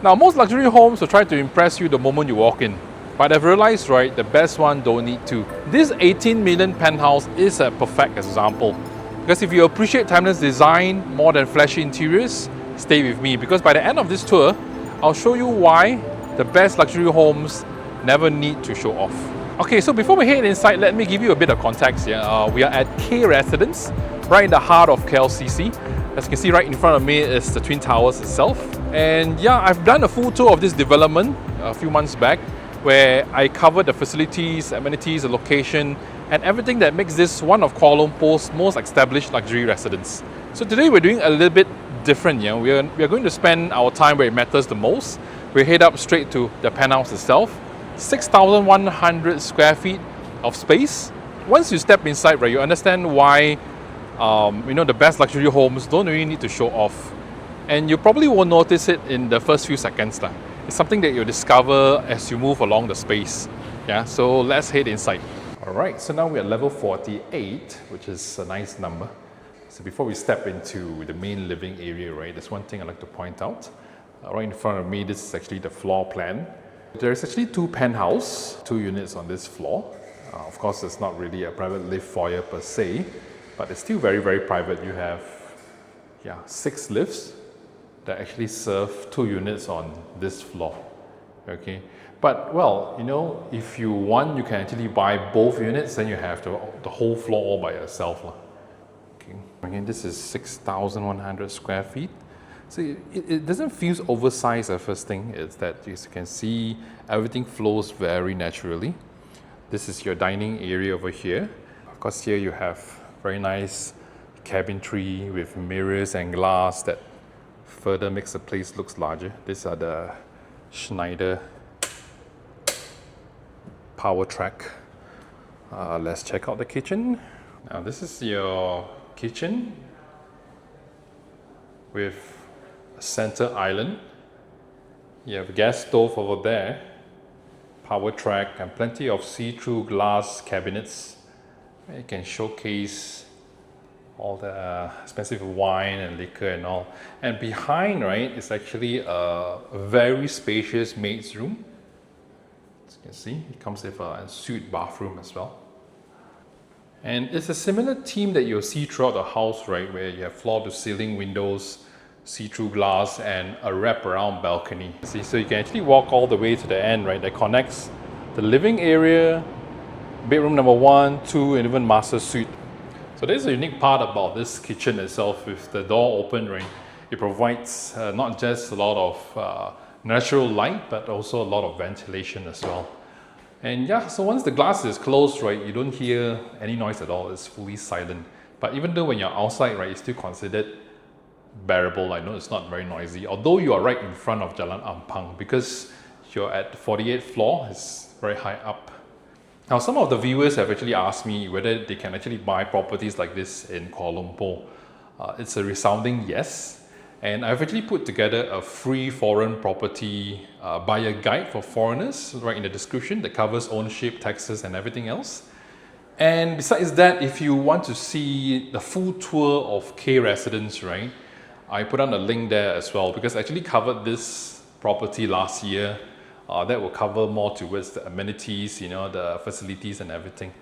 Now, most luxury homes will try to impress you the moment you walk in. But I've realized, right, the best one don't need to. This 18 million penthouse is a perfect example. Because if you appreciate timeless design more than flashy interiors, stay with me. Because by the end of this tour, I'll show you why the best luxury homes never need to show off. Okay, so before we head inside, let me give you a bit of context here. We are at K Residence, right in the heart of KLCC. As you can see right in front of me is the Twin Towers itself. And yeah, I've done a full tour of this development a few months back where I covered the facilities, amenities, the location, and everything that makes this one of Kuala Lumpur's most established luxury residence. So today we're doing a little bit different. We are going to spend our time where it matters the most. We head up straight to the penthouse itself. 6,100 square feet of space. Once you step inside, right, you understand why the best luxury homes don't really need to show off. And you probably won't notice it in the first few seconds. It's something that you'll discover as you move along the space. Yeah, so let's head inside. All right, so now we're at level 48, which is a nice number. So before we step into the main living area, right, there's one thing I'd like to point out. Right in front of me, this is actually the floor plan. There's actually 2 penthouse, 2 units on this floor. Of course, it's not really a private lift foyer per se, but it's still very, very private. You have 6 lifts that actually serve 2 units on this floor. Okay, but well, if you want, you can actually buy both units, then you have the whole floor all by yourself. Okay, again, this is 6,100 square feet. So it doesn't feel oversized at first thing. It's that, as you can see, everything flows very naturally. This is your dining area over here. Of course, here you have very nice cabinetry with mirrors and glass that further makes the place looks larger. These are the Schneider power track. Let's check out the kitchen. Now this is your kitchen with a center island. You have a gas stove over there, power track, and plenty of see-through glass cabinets. You can showcase all the expensive wine and liquor and all. And behind, right, is actually a very spacious maid's room. As you can see, it comes with an ensuite bathroom as well. And it's a similar theme that you'll see throughout the house, right, where you have floor-to-ceiling windows, see-through glass, and a wraparound balcony. See, so you can actually walk all the way to the end, right, that connects the living area, bedroom number 1, 2, and even master suite. So there's a unique part about this kitchen itself. With the door open, right, it provides not just a lot of natural light, but also a lot of ventilation as well. And yeah, so once the glass is closed, right, you don't hear any noise at all. It's fully silent. But even though when you're outside, right, it's still considered bearable. I know it's not very noisy, although you are right in front of Jalan Ampang, because you're at the 48th floor. It's very high up. Now, some of the viewers have actually asked me whether they can actually buy properties like this in Kuala Lumpur. It's a resounding yes. And I've actually put together a free foreign property buyer guide for foreigners right in the description that covers ownership, taxes, and everything else. And besides that, if you want to see the full tour of K Residence, right, I put on a link there as well, because I actually covered this property last year. That will cover more towards the amenities, the facilities and everything.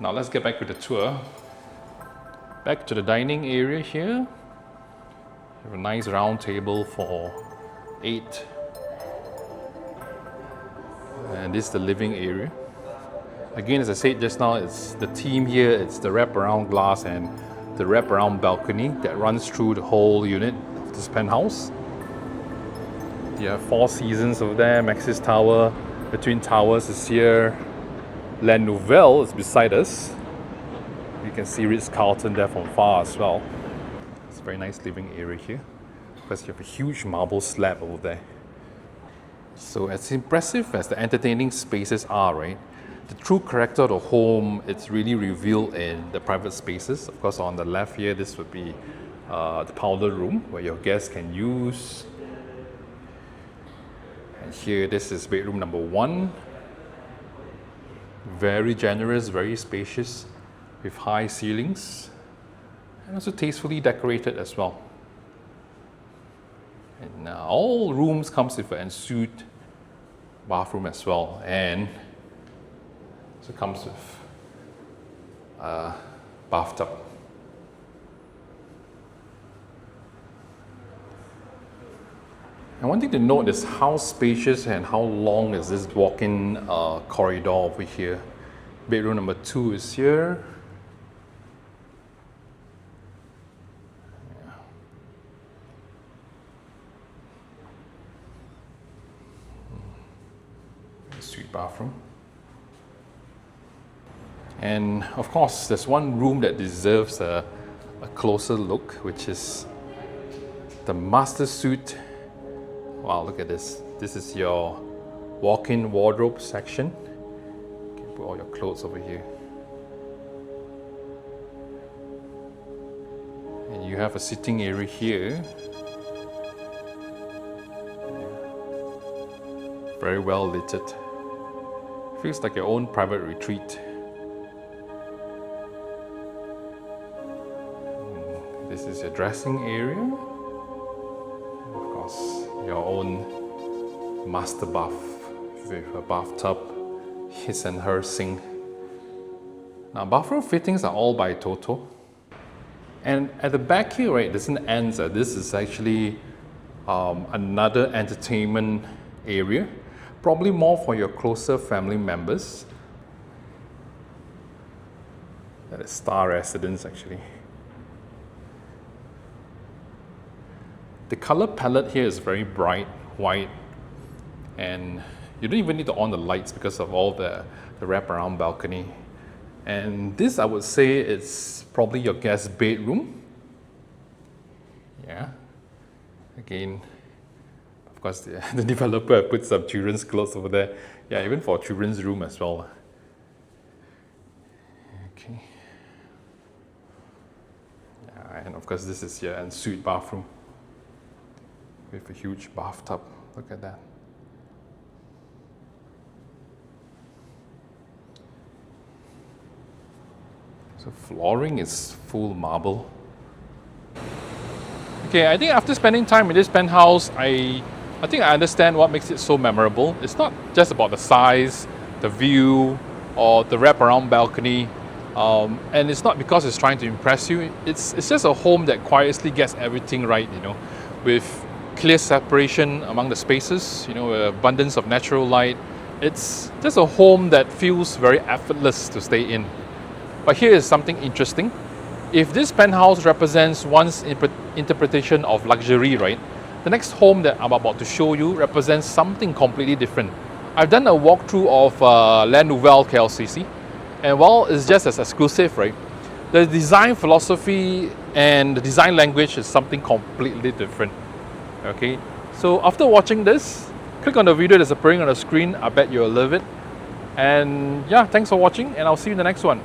Now let's get back to the tour. Back to the dining area here. You have a nice round table for 8. And this is the living area. Again, as I said just now, it's the theme here. It's the wraparound glass and the wraparound balcony that runs through the whole unit of this penthouse. You have 4 Seasons over there, Maxis Tower, the Twin Towers is here. La Nouvelle is beside us. You can see Ritz-Carlton there from far as well. It's a very nice living area here, because you have a huge marble slab over there. So as impressive as the entertaining spaces are, right, the true character of the home, it's really revealed in the private spaces. Of course, on the left here, this would be the powder room where your guests can use. And here, this is bedroom number 1. Very generous, very spacious, with high ceilings, and also tastefully decorated as well. And all rooms comes with an ensuite bathroom as well, and also comes with a bathtub. And one thing to note is how spacious and how long is this walk-in corridor over here. Bedroom number 2 is here. Suite bathroom. And of course, there's one room that deserves a closer look, which is the master suite. Wow, look at this. This is your walk-in wardrobe section. You can put all your clothes over here. And you have a sitting area here. Very well lit. Feels like your own private retreat. This is your dressing area. Of course, your own master bath with a bathtub, his and her sink. Now, bathroom fittings are all by Toto. And at the back here, right, it doesn't end. This is actually another entertainment area, probably more for your closer family members. That is Star Residence actually. The color palette here is very bright white, and you don't even need to on the lights because of all the wraparound balcony. And this, I would say, is probably your guest bedroom. Yeah. Again, of course, the developer put some children's clothes over there. Yeah, even for children's room as well. Okay. Yeah, and of course, this is your ensuite bathroom with a huge bathtub. Look at that. So flooring is full marble. Okay, I think after spending time in this penthouse, I think I understand what makes it so memorable. It's not just about the size, the view, or the wraparound balcony. And it's not because it's trying to impress you. It's just a home that quietly gets everything right, you know, with clear separation among the spaces, you know, abundance of natural light. It's just a home that feels very effortless to stay in. But here is something interesting. If this penthouse represents one's interpretation of luxury, right, the next home that I'm about to show you represents something completely different. I've done a walkthrough of Land Nouvelle KLCC, and while it's just as exclusive, right, the design philosophy and the design language is something completely different. Okay, so after watching this, click on the video that's appearing on the screen. I bet you'll love it. And yeah, thanks for watching, and I'll see you in the next one.